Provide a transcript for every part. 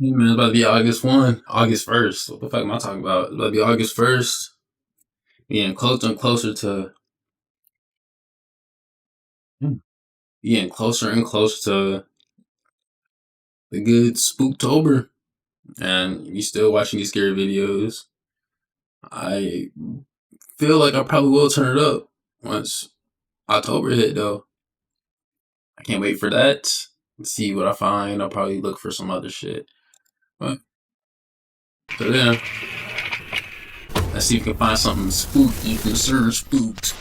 Hey man, it's about to be August 1, August 1st. What the fuck am I talking about? It's about to be August 1st. Getting closer and closer to getting closer and closer to the good Spooktober. And you still watching these scary videos. I feel like I probably will turn it up once October hit though. I can't wait for that. Let's see what I find. I'll probably look for some other shit. But so then let's see if we can find something spooky from Sir Spooks.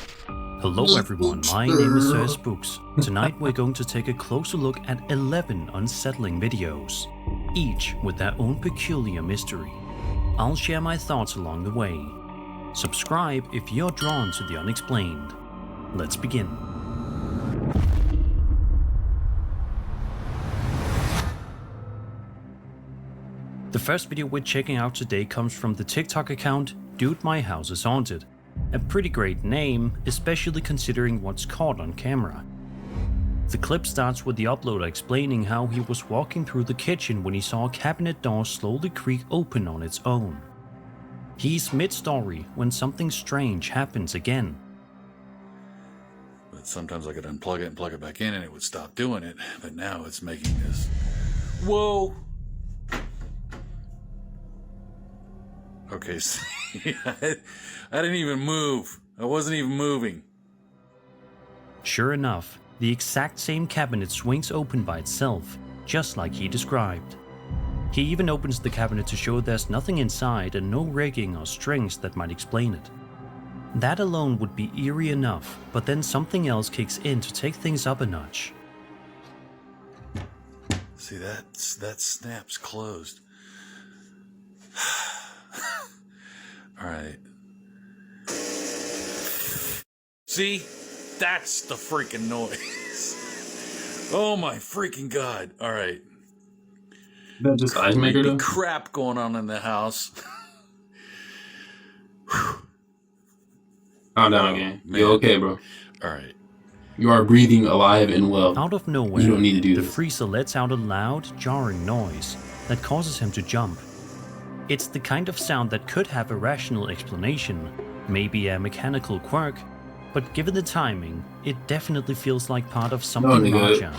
Hello everyone, my name is Sir Spooks. Tonight we're going to take a closer look at 11 unsettling videos, each with their own peculiar mystery. I'll share my thoughts along the way. Subscribe if you're drawn to the unexplained. Let's begin. The first video we're checking out today comes from the TikTok account Dude My House is Haunted. A pretty great name, especially considering what's caught on camera. The clip starts with the uploader explaining how he was walking through the kitchen when he saw a cabinet door slowly creak open on its own. He's mid-story when something strange happens again. But sometimes I could unplug it and plug it back in and it would stop doing it, but now it's making this. Whoa! Okay, see, I didn't even move. I wasn't even moving. Sure enough, the exact same cabinet swings open by itself, just like he described. He even opens the cabinet to show there's nothing inside and no rigging or strings that might explain it. That alone would be eerie enough, but then something else kicks in to take things up a notch. See, that snap's closed. All right. See, that's the freaking noise. Oh my freaking god! All right. That just ice maker though? Crap going on in the house. Calm down again. You okay, bro? All right. You are breathing, alive, and well. Out of nowhere, You don't need to do the this. freezer lets out a loud, jarring noise that causes him to jump. It's the kind of sound that could have a rational explanation, maybe a mechanical quirk, but given the timing, it definitely feels like part of something larger.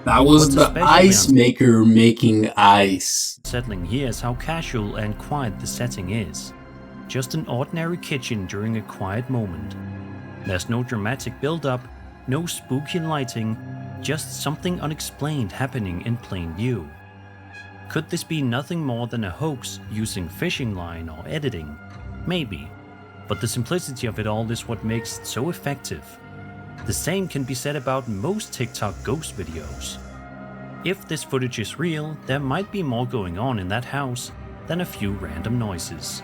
That was What's the especially ice maker making ice. Unsettling here is how casual and quiet the setting is. Just an ordinary kitchen during a quiet moment. There's no dramatic build-up, no spooky lighting, just something unexplained happening in plain view. Could this be nothing more than a hoax using fishing line or editing? Maybe. But the simplicity of it all is what makes it so effective. The same can be said about most TikTok ghost videos. If this footage is real, there might be more going on in that house than a few random noises.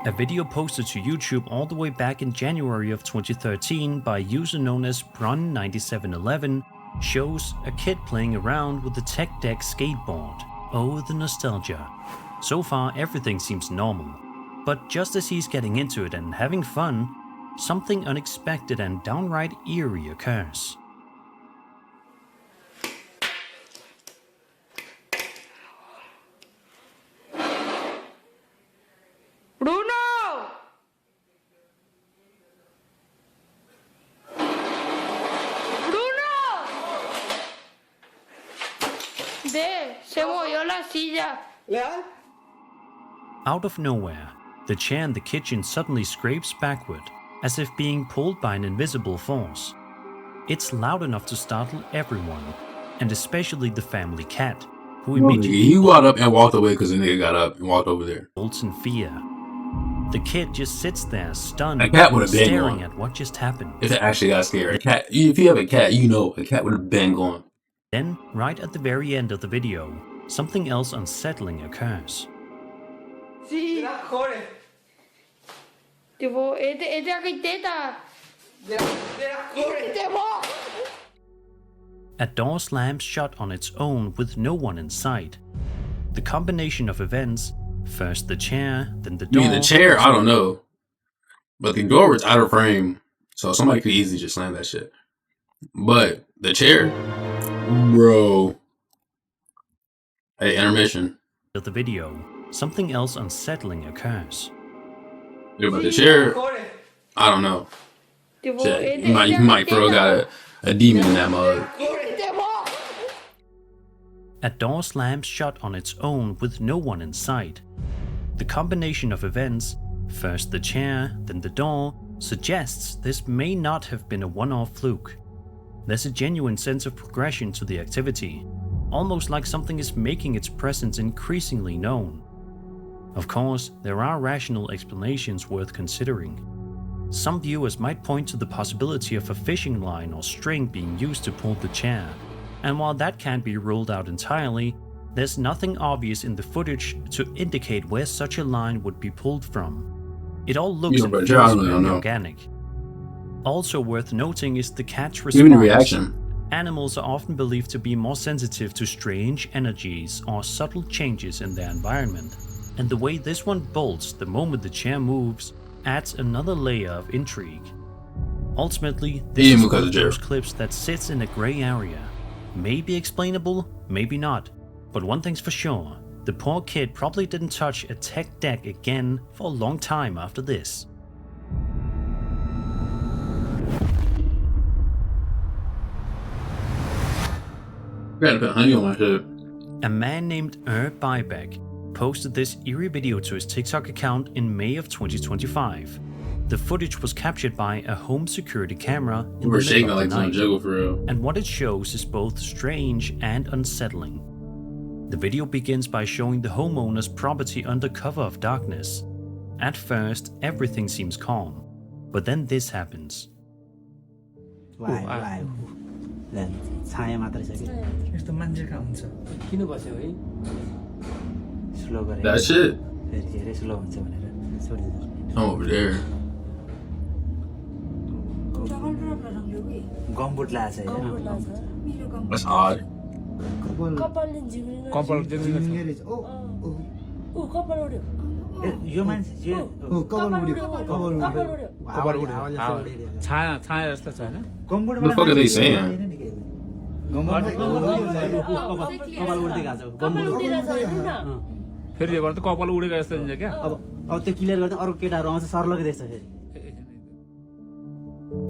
A video posted to YouTube all the way back in January of 2013 by a user known as Brun9711 shows a kid playing around with the Tech Deck skateboard. Oh, the nostalgia. So far, everything seems normal. But just as he's getting into it and having fun, something unexpected and downright eerie occurs. Bruno! ¡Bruno! Se movió la silla. ¿Leal? Out of nowhere, the chair in the kitchen suddenly scrapes backward, as if being pulled by an invisible force. It's loud enough to startle everyone, and especially the family cat, who immediately He got up and walked away because the nigga got up and walked over there. bolts in fear. The kid just sits there, stunned, A cat would've been staring gone. at what just happened. If it actually got scared. A cat, if you have a cat, you know a cat would have been gone. Then, right at the very end of the video, something else unsettling occurs. Sí. De las cores. Tipo, es de arquiteta. De las cores. ¡Temor! A door slams shut on its own with no one in sight. The combination of events, first the chair, then the You door. mean the chair? I don't know. But the door was out of frame. So somebody could easily just slam that shit. But the chair, bro. Hey, intermission. Of the video, something else unsettling occurs. Yeah, but the chair, I don't know. Tipo, Shit, you might throw got a demon in that mug. A door slams shut on its own with no one in sight. The combination of events, first the chair, then the door, suggests this may not have been a one-off fluke. There's a genuine sense of progression to the activity, almost like something is making its presence increasingly known. Of course, there are rational explanations worth considering. Some viewers might point to the possibility of a fishing line or string being used to pull the chair, and while that can't be ruled out entirely, there's nothing obvious in the footage to indicate where such a line would be pulled from. It all looks and feels very organic. Also worth noting is the cat's response. Even the reaction. Animals are often believed to be more sensitive to strange energies or subtle changes in their environment, and the way this one bolts the moment the chair moves adds another layer of intrigue. Ultimately, this is one of those clips that sits in a grey area. Maybe explainable, maybe not, but one thing's for sure, the poor kid probably didn't touch a tech deck again for a long time after this. Gotta put honey on my shit. A man named Buyback posted this eerie video to his TikTok account in May of 2025. The footage was captured by a home security camera in the middle of the night, for real. And what it shows is both strange and unsettling. The video begins by showing the homeowner's property under cover of darkness. At first, everything seems calm, but then this happens. That shit. I'm over there. That's odd. What the fuck are they saying?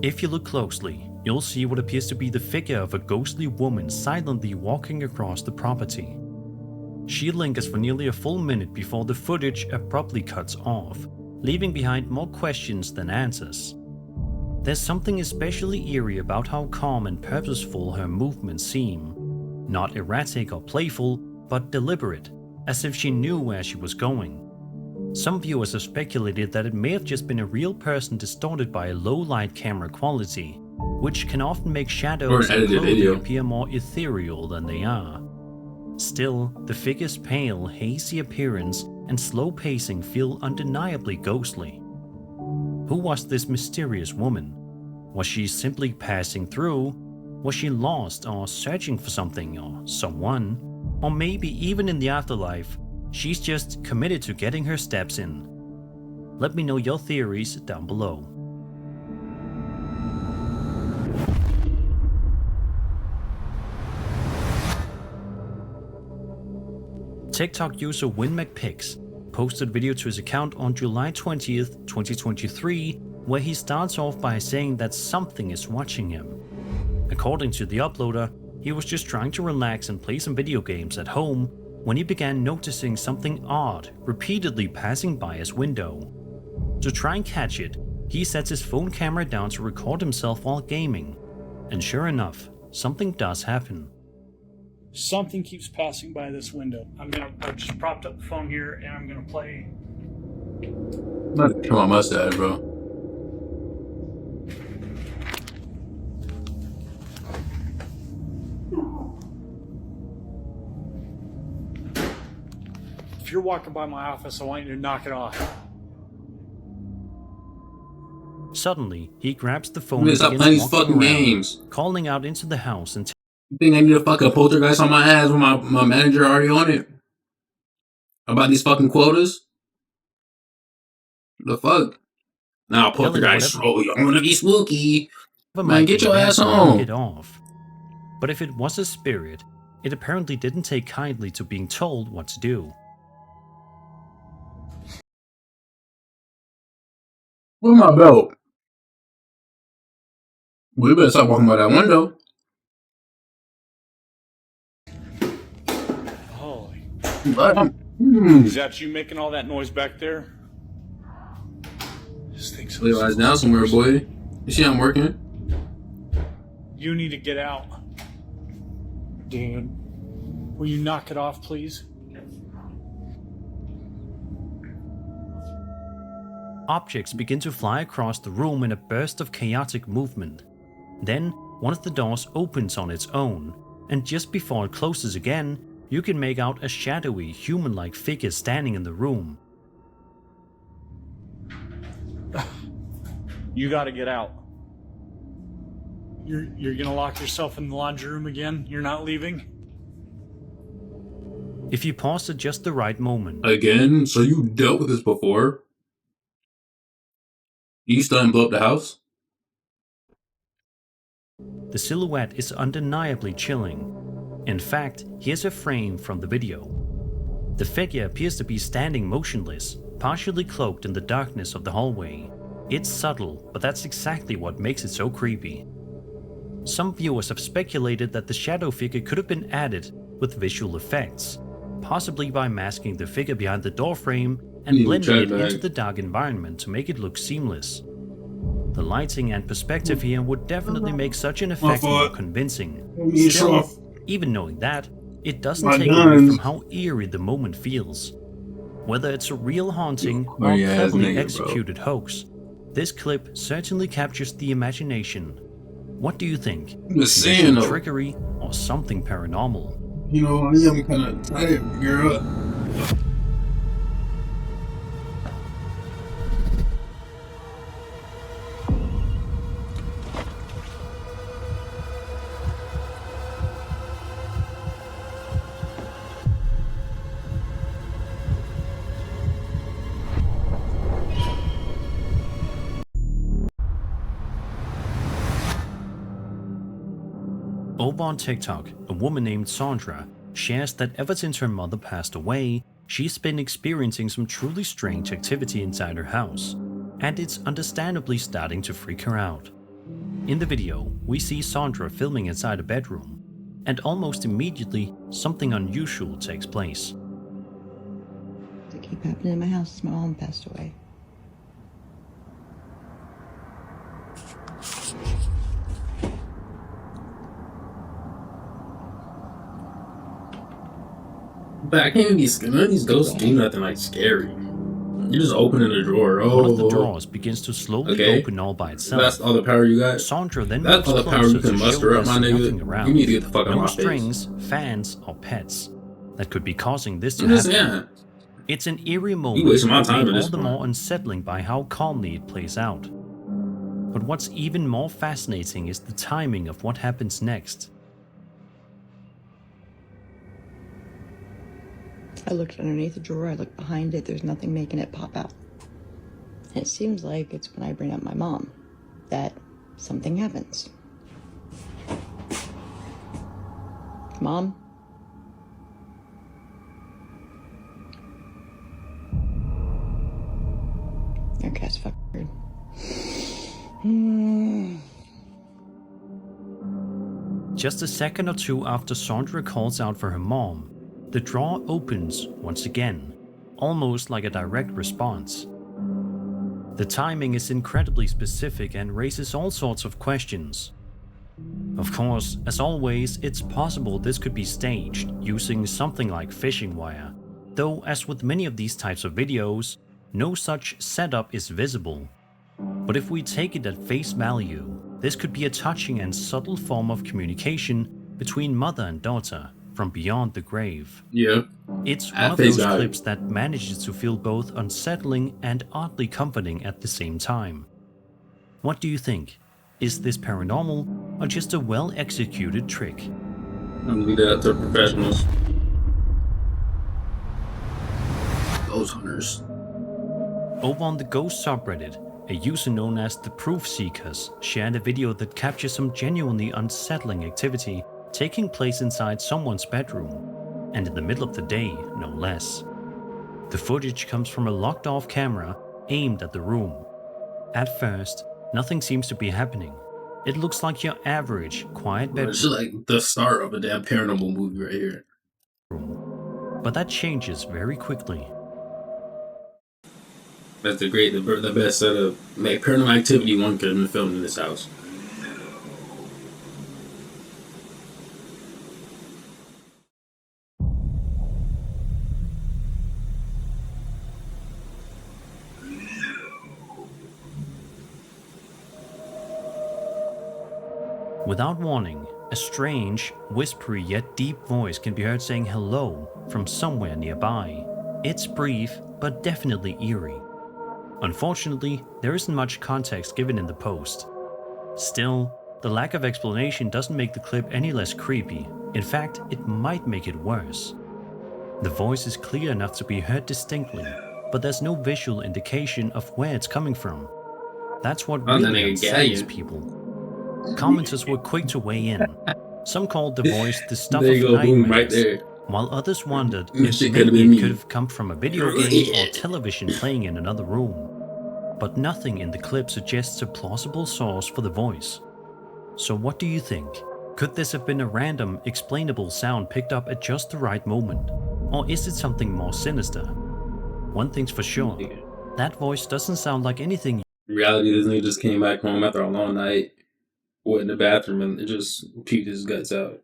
If you look closely, you'll see what appears to be the figure of a ghostly woman silently walking across the property. She lingers for nearly a full minute before the footage abruptly cuts off, leaving behind more questions than answers. There's something especially eerie about how calm and purposeful her movements seem. Not erratic or playful, but deliberate, as if she knew where she was going. Some viewers have speculated that it may have just been a real person distorted by a low-light camera quality, which can often make shadows and clothing appear more ethereal than they are. Still, the figure's pale, hazy appearance and slow pacing feel undeniably ghostly. Who was this mysterious woman? Was she simply passing through? Was she lost or searching for something or someone? Or maybe even in the afterlife, she's just committed to getting her steps in. Let me know your theories down below. TikTok user WinMacPix posted video to his account on July 20th, 2023, where he starts off by saying that something is watching him. According to the uploader, he was just trying to relax and play some video games at home when he began noticing something odd repeatedly passing by his window. To try and catch it, he sets his phone camera down to record himself while gaming. And sure enough, something does happen. Something keeps passing by this window. I've just propped up the phone here and I'm gonna play. Come on, mustache, bro. If you're walking by my office, I want you to knock it off. Suddenly, he grabs the phone and stop begins playing these walking fucking around, games. calling out into the house and You think I need a fucking poltergeist on my ass when my manager already on it? About these fucking quotas? The fuck? Now poltergeist. Oh, I'm gonna be spooky. Man, get your ass It home. off. But if it was a spirit, it apparently didn't take kindly to being told what to do. Where's my belt? We better stop walking by that window. Holy. Is that you making all that noise back there? This thing's Lay your eyes down somewhere, boy. You see I'm working? You need to get out. Dan, will you knock it off, please? Objects begin to fly across the room in a burst of chaotic movement. Then, one of the doors opens on its own, and just before it closes again, you can make out a shadowy, human-like figure standing in the room. You gotta get out. You're gonna lock yourself in the laundry room again? You're not leaving? If you pause at just the right moment, Again? So you dealt with this before? You still didn't blow up the house? the silhouette is undeniably chilling. In fact, here's a frame from the video. The figure appears to be standing motionless, partially cloaked in the darkness of the hallway. It's subtle, but that's exactly what makes it so creepy. Some viewers have speculated that the shadow figure could have been added with visual effects, possibly by masking the figure behind the doorframe and blending it into the dark environment to make it look seamless. The lighting and perspective here would definitely make such an effect more convincing. Still, even knowing that, it doesn't take away from how eerie the moment feels. Whether it's a real haunting or a cleverly executed hoax, this clip certainly captures the imagination. What do you think? Just saying, though. Trickery or something paranormal? You know, I am kind of tired, girl. Over on TikTok, a woman named Sandra shares that ever since her mother passed away, she's been experiencing some truly strange activity inside her house, and it's understandably starting to freak her out. In the video, we see Sandra filming inside a bedroom, and almost immediately, something unusual takes place. It keep happening in my house since my mom passed away. But I can't be scared. None of these ghosts do nothing like scary. You're just opening the drawer. Oh, one of the drawers begins to slowly open all by itself. That's all the power you got? Sandra then That's all the power you can muster up, my nigga. You need to get the fuck out of my face. No strings, fans, or pets that could be causing this to happen. It's an eerie moment, made all the more unsettling by how calmly it plays out. But what's even more fascinating is the timing of what happens next. I looked underneath the drawer, I looked behind it, there's nothing making it pop out. And it seems like it's when I bring up my mom that something happens. Mom? Okay, that's fucking weird. Just a second or two after Sandra calls out for her mom, the drawer opens once again, almost like a direct response. The timing is incredibly specific and raises all sorts of questions. Of course, as always, it's possible this could be staged using something like fishing wire, though as with many of these types of videos, no such setup is visible. But if we take it at face value, this could be a touching and subtle form of communication between mother and daughter from beyond the grave. Yeah. It's one of those clips that manages to feel both unsettling and oddly comforting at the same time. What do you think? Is this paranormal or just a well-executed trick? I'm gonna leave that to professionals. Ghost hunters. Over on the ghost subreddit, a user known as the Proof Seekers shared a video that captures some genuinely unsettling activity taking place inside someone's bedroom, and in the middle of the day, no less. The footage comes from a locked-off camera aimed at the room. At first, nothing seems to be happening. It looks like your average, quiet bedroom. It's like the start of a damn paranormal movie right here. But that changes very quickly. That's the best setup. Like Paranormal Activity 1 could have been filmed in this house. Without warning, a strange, whispery yet deep voice can be heard saying hello from somewhere nearby. It's brief, but definitely eerie. Unfortunately, there isn't much context given in the post. Still, the lack of explanation doesn't make the clip any less creepy. In fact, it might make it worse. The voice is clear enough to be heard distinctly, but there's no visual indication of where it's coming from. That's what really unsettles people. Commenters were quick to weigh in. Some called the voice the stuff of nightmares, right there. while others wondered This if shit could've maybe been it me. could have come from a video game or television playing in another room. But nothing in the clip suggests a plausible source for the voice. So what do you think? Could this have been a random, explainable sound picked up at just the right moment? Or is it something more sinister? One thing's for sure, that voice doesn't sound like anything In reality, this nigga just came back home after a long night, went in the bathroom, and just puked his guts out.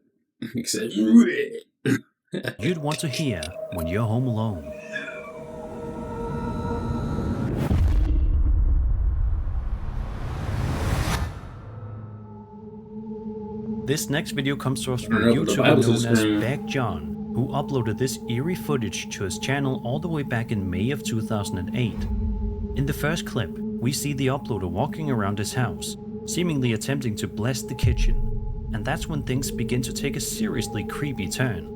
He said, you'd want to hear when you're home alone. This next video comes to us from a YouTuber known as Beck John, who uploaded this eerie footage to his channel all the way back in May of 2008. In the first clip, we see the uploader walking around his house, seemingly attempting to bless the kitchen, and that's when things begin to take a seriously creepy turn.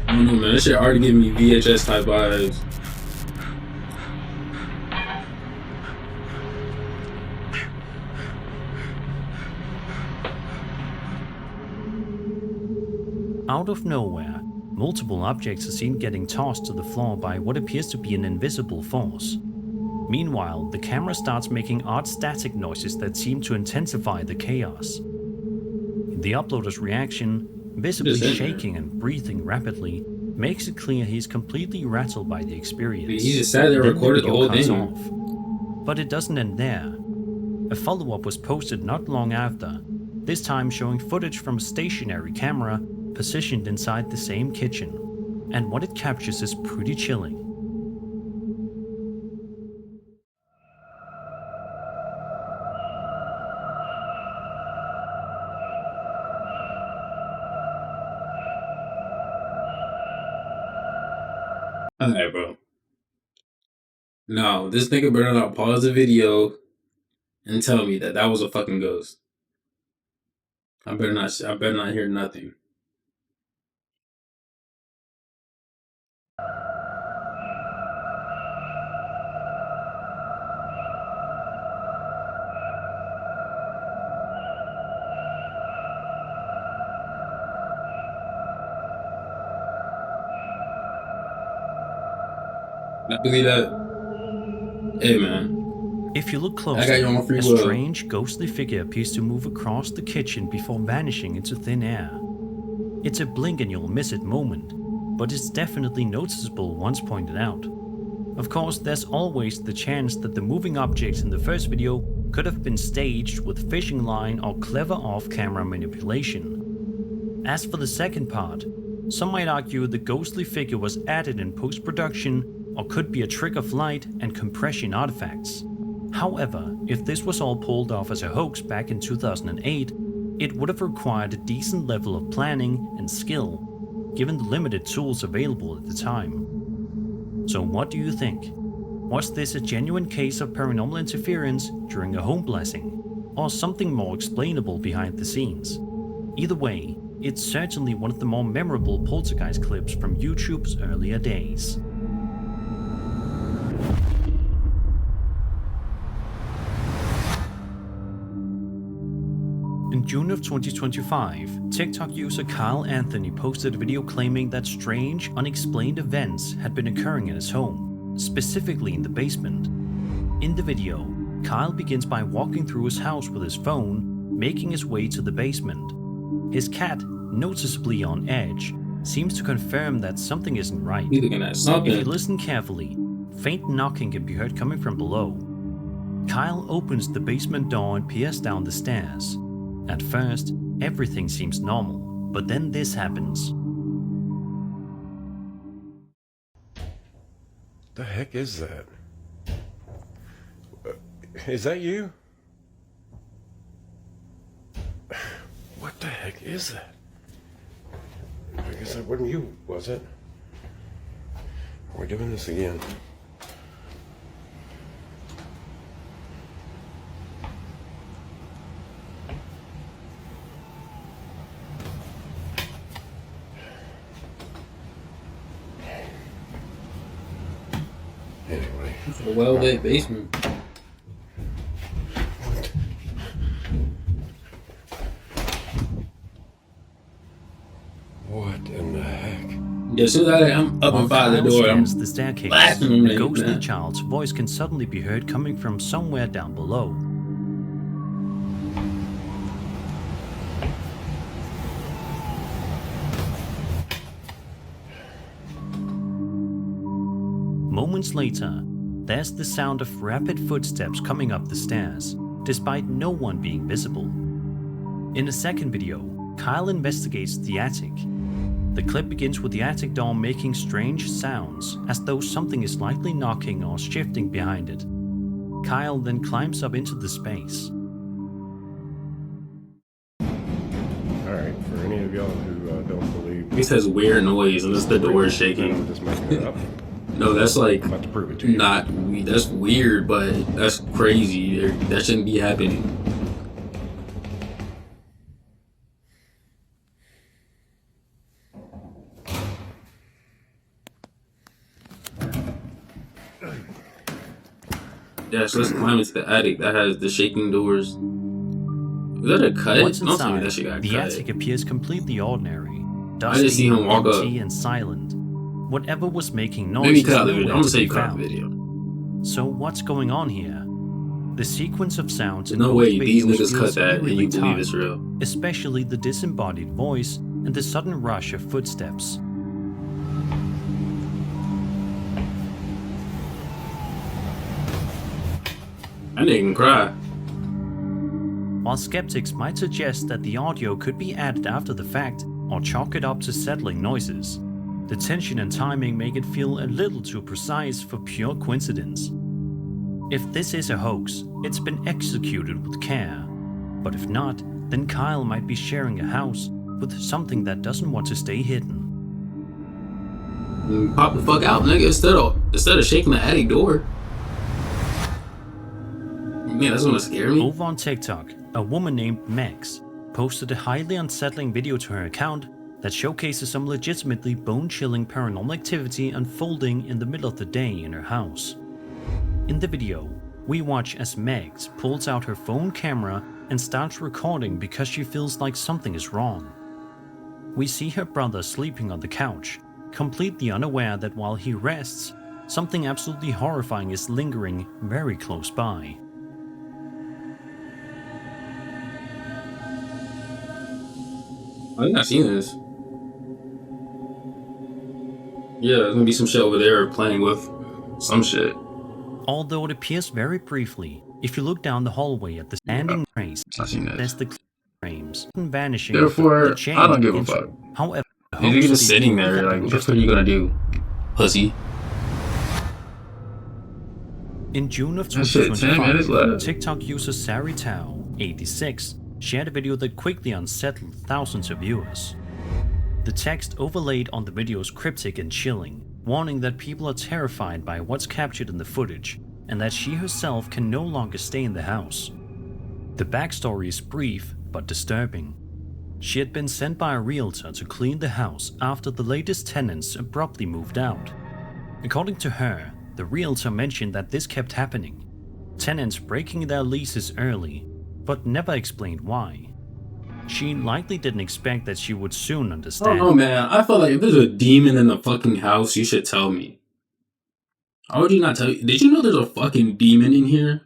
I don't know, man. This shit already giving me VHS type vibes. Out of nowhere, multiple objects are seen getting tossed to the floor by what appears to be an invisible force. Meanwhile, the camera starts making odd static noises that seem to intensify the chaos. The uploader's reaction, visibly shaking and breathing rapidly, makes it clear he's completely rattled by the experience. He just sat there and recorded the whole cuts thing. off. But it doesn't end there. A follow-up was posted not long after, this time showing footage from a stationary camera positioned inside the same kitchen, and what it captures is pretty chilling. Alright, bro. No, this nigga better not pause the video and tell me that that was a fucking ghost. I better not hear nothing. I believe that. Hey, man. If you look I got you on closer, free a will. strange ghostly figure appears to move across the kitchen before vanishing into thin air. It's a blink and you'll miss it moment, but it's definitely noticeable once pointed out. Of course, there's always the chance that the moving objects in the first video could have been staged with fishing line or clever off-camera manipulation. As for the second part, some might argue the ghostly figure was added in post-production or could be a trick of light and compression artifacts. However, if this was all pulled off as a hoax back in 2008, it would have required a decent level of planning and skill, given the limited tools available at the time. So what do you think? Was this a genuine case of paranormal interference during a home blessing? or something more explainable behind the scenes. Either way, it's certainly one of the more memorable poltergeist clips from YouTube's earlier days. In June of 2025, TikTok user Kyle Anthony posted a video claiming that strange, unexplained events had been occurring in his home, specifically in the basement. In the video, Kyle begins by walking through his house with his phone, making his way to the basement. His cat, noticeably on edge, seems to confirm that something isn't right. He's looking at something. If you listen carefully, faint knocking can be heard coming from below. Kyle opens the basement door and peers down the stairs. At first, everything seems normal, but then this happens. The heck is that? Is that you? What the heck is that? I guess that wasn't you, was it? Are we doing this again? Anyway. A well-lit basement. What in the heck? Yeah, as soon as I'm up and by the Kyle door, I'm scans the staircase. blasting A ghostly man. child's voice can suddenly be heard coming from somewhere down below. Moments later, there's the sound of rapid footsteps coming up the stairs, despite no one being visible. In a second video, Kyle investigates the attic. The clip begins with the attic door making strange sounds, as though something is lightly knocking or shifting behind it. Kyle then climbs up into the space. Alright, for any of y'all who don't believe... He says weird noise and it's the door I'm shaking. just making it up. No, that's like I'm about to prove it to you. not. That's weird, but that's crazy. That shouldn't be happening. Yeah, so let's climb into the attic that has the shaking doors. Is that a cut? Once Don't tell me inside, that shit got the cut. attic appears completely ordinary, I just see dusty, him walk up. empty, and silent. Whatever was making noise Maybe is cut out the video. nowhere I'm to gonna say be cut out the found. video. So what's going on here? The sequence of sounds in No both way these videos niggas cut feels that and eerily you believe it's timed, real. especially the disembodied voice and the sudden rush of footsteps. I didn't cry. While skeptics might suggest that the audio could be added after the fact or chalk it up to settling noises, the tension and timing make it feel a little too precise for pure coincidence. If this is a hoax, it's been executed with care. But if not, then Kyle might be sharing a house with something that doesn't want to stay hidden. Pop the fuck out, nigga, instead of shaking the attic door. Man, that's gonna scare me. Over on TikTok, a woman named Mex posted a highly unsettling video to her account that showcases some legitimately bone-chilling paranormal activity unfolding in the middle of the day in her house. In the video, we watch as Megs pulls out her phone camera and starts recording because she feels like something is wrong. We see her brother sleeping on the couch, completely unaware that while he rests, something absolutely horrifying is lingering very close by. I think I've seen this. Yeah, there's gonna be some shit over there playing with some shit. Although it appears very briefly, if you look down the hallway at the standing trays, I've seen this. there's the frames vanishing. Therefore, the chain I don't give a begins- fuck. However, the You're host just of sitting the- there, like, what the fuck are you gonna do? Pussy. In June of That shit, 10 minutes 2025, left. TikTok user Sari Tao, 86, shared a video that quickly unsettled thousands of viewers. The text overlaid on the video is cryptic and chilling, warning that people are terrified by what's captured in the footage, and that she herself can no longer stay in the house. The backstory is brief but disturbing. She had been sent by a realtor to clean the house after the latest tenants abruptly moved out. According to her, the realtor mentioned that this kept happening, tenants breaking their leases early, but never explained why. She likely didn't expect that she would soon I understand. don't know, man. I feel like if there's a demon in the fucking house, you should tell me. How would you not tell you? Did you know there's a fucking demon in here?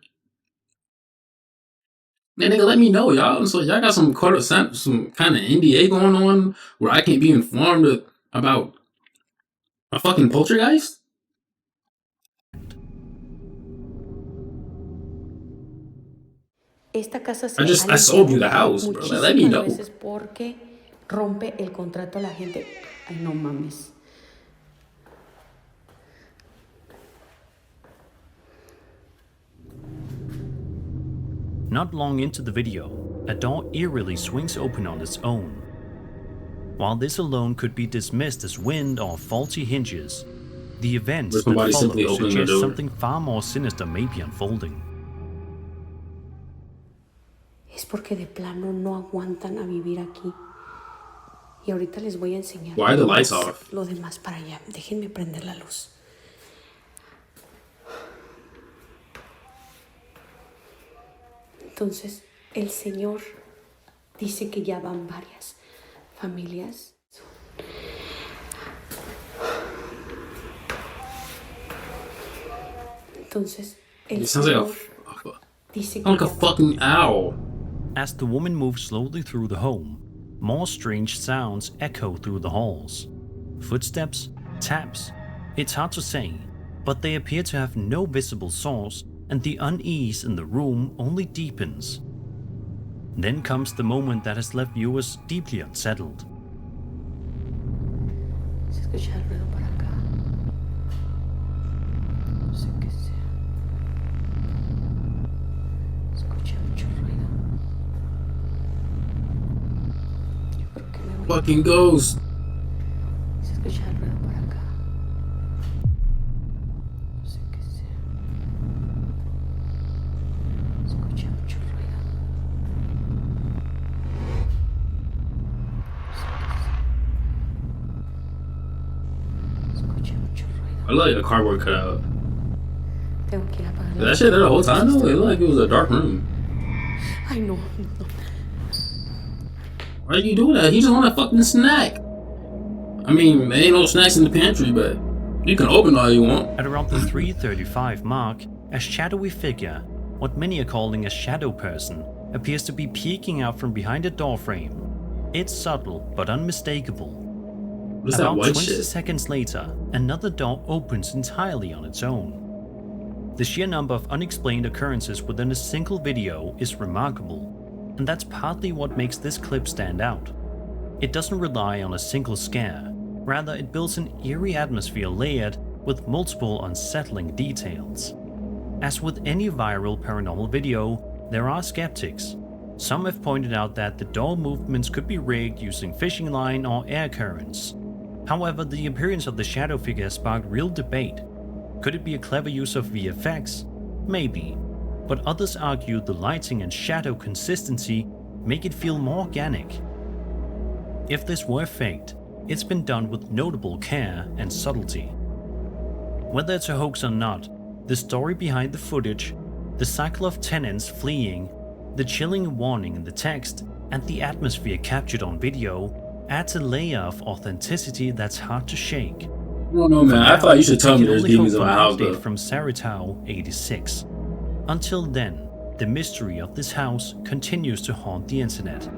Man, nigga, let me know, y'all. So y'all got some some kind of NDA going on where I can't be informed about a fucking poltergeist? Esta casa se I sold you the house, bro. Like, let me know. veces porque rompe el contrato a la gente. Ay, no mames. Not long into the video, a door eerily swings open on its own. While this alone could be dismissed as wind or faulty hinges, the events that follow suggest something far more sinister may be unfolding. Es porque de plano no aguantan a vivir aquí. Y ahorita les voy a enseñar. Why are the lights off? Lo demás para allá. Déjenme prender la luz. Entonces, el Señor dice que ya van varias familias. Entonces, el Señor dice que like a fucking owl. As the woman moves slowly through the home, more strange sounds echo through the halls. Footsteps, taps, it's hard to say, but they appear to have no visible source, and the unease in the room only deepens. Then comes the moment that has left viewers deeply unsettled. Se escucha el ruido para acá. No sé qué sea. Escucha mucho ruido. Yo creo que me voy. Fucking ghost. Se escucha el ruido para acá. No sé qué sea. Escucha mucho ruido. Escucha mucho ruido. I look like a cardboard cutout. Tengo que ir a apagar la That shit there the whole time though? It looked like it was a dark room. Ay, no. Why are you doing that? He just want a fucking snack. I mean, there ain't no snacks in the pantry, but you can open all you want. At around the 3:35 mark, a shadowy figure, what many are calling a shadow person, appears to be peeking out from behind a doorframe. It's subtle but unmistakable. What's that About white 20 shit? seconds later, another door opens entirely on its own. The sheer number of unexplained occurrences within a single video is remarkable, and that's partly what makes this clip stand out. It doesn't rely on a single scare, rather it builds an eerie atmosphere layered with multiple unsettling details. As with any viral paranormal video, there are skeptics. Some have pointed out that the door movements could be rigged using fishing line or air currents. However, the appearance of the shadow figure sparked real debate. Could it be a clever use of VFX? Maybe. But others argue the lighting and shadow consistency make it feel more organic. If this were faked, it's been done with notable care and subtlety. Whether it's a hoax or not, the story behind the footage, the cycle of tenants fleeing, the chilling warning in the text, and the atmosphere captured on video adds a layer of authenticity that's hard to shake. I don't know, man. I thought you should tell me there's demons in my house, though. From Saritao 86. Until then, the mystery of this house continues to haunt the internet.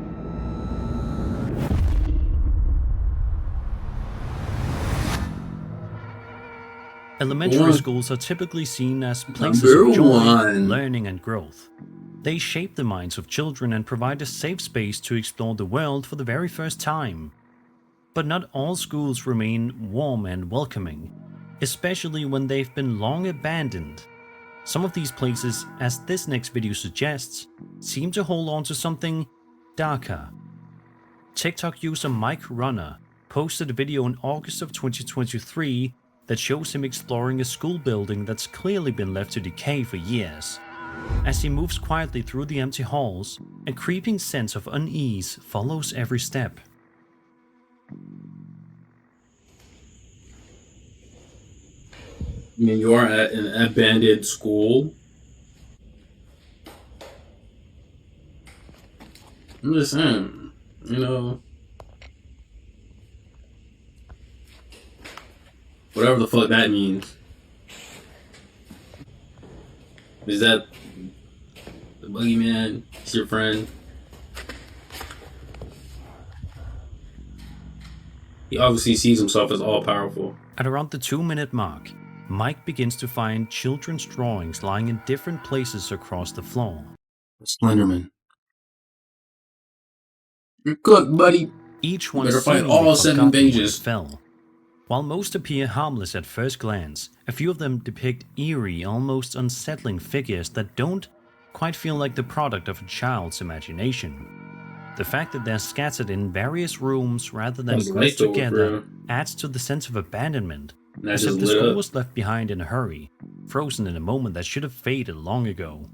Elementary schools are typically seen as places of joy, learning, and growth. They shape the minds of children and provide a safe space to explore the world for the very first time. But not all schools remain warm and welcoming, especially when they've been long abandoned. Some of these places, as this next video suggests, seem to hold on to something darker. TikTok user Mike Runner posted a video in August of 2023 that shows him exploring a school building that's clearly been left to decay for years. As he moves quietly through the empty halls, a creeping sense of unease follows every step. I mean, you are at an abandoned school. I'm just saying, you know, whatever the fuck that means. Is that the boogeyman? It's your friend? He obviously sees himself as all powerful. At around the 2-minute mark, Mike begins to find children's drawings lying in different places across the floor. Slenderman. You're cooked, buddy. Each You one better find seemingly all 7 forgotten when it pages. fell. While most appear harmless at first glance, a few of them depict eerie, almost unsettling figures that don't quite feel like the product of a child's imagination. The fact that they're scattered in various rooms rather than Those grouped lights over, together bro. adds to the sense of abandonment, That as if just the lit school up. was left behind in a hurry, frozen in a moment that should have faded long ago.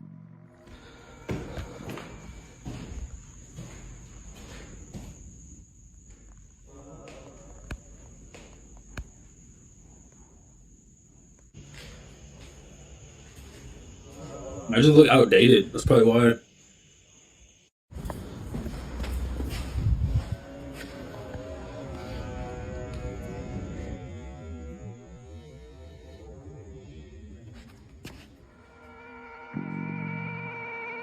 I just look outdated. That's probably why.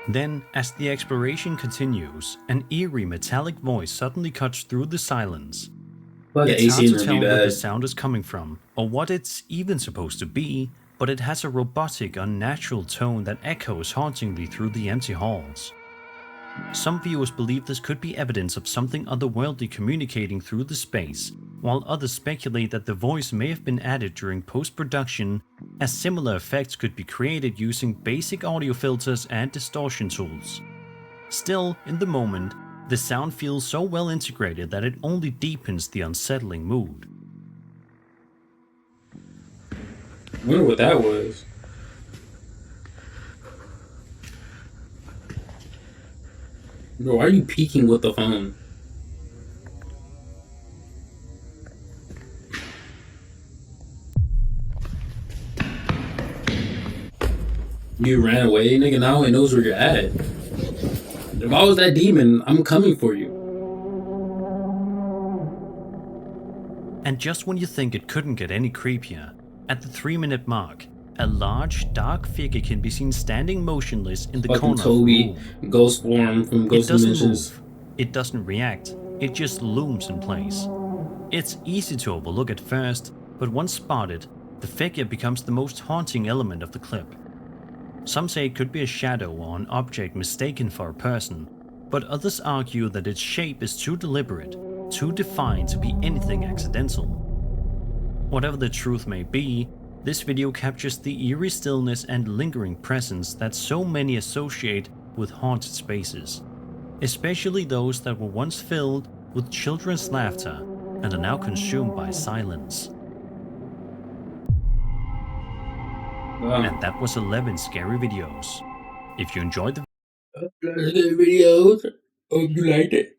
Then, as the exploration continues, an eerie metallic voice suddenly cuts through the silence. Like It's the hard AC to in tell be where the bad. sound is coming from, or what it's even supposed to be, but it has a robotic, unnatural tone that echoes hauntingly through the empty halls. Some viewers believe this could be evidence of something otherworldly communicating through the space, while others speculate that the voice may have been added during post-production, as similar effects could be created using basic audio filters and distortion tools. Still, in the moment, the sound feels so well integrated that it only deepens the unsettling mood. I wonder what that was. Bro, why are you peeking with the phone? You ran away, nigga. Now it knows where you're at. If I was that demon, I'm coming for you. And just when you think it couldn't get any creepier, at the 3-minute mark, a large, dark figure can be seen standing motionless in the Fucking corner Toby, of the room. ghost form from It Ghost doesn't Dimensions. move, it doesn't react, it just looms in place. It's easy to overlook at first, but once spotted, the figure becomes the most haunting element of the clip. Some say it could be a shadow or an object mistaken for a person, but others argue that its shape is too deliberate, too defined to be anything accidental. Whatever the truth may be, this video captures the eerie stillness and lingering presence that so many associate with haunted spaces, especially those that were once filled with children's laughter and are now consumed by silence. And that was 11 scary videos. If you enjoyed the videos, hope you liked it.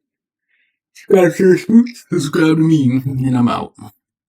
Subscribe to Spooks, subscribe to me, and I'm out.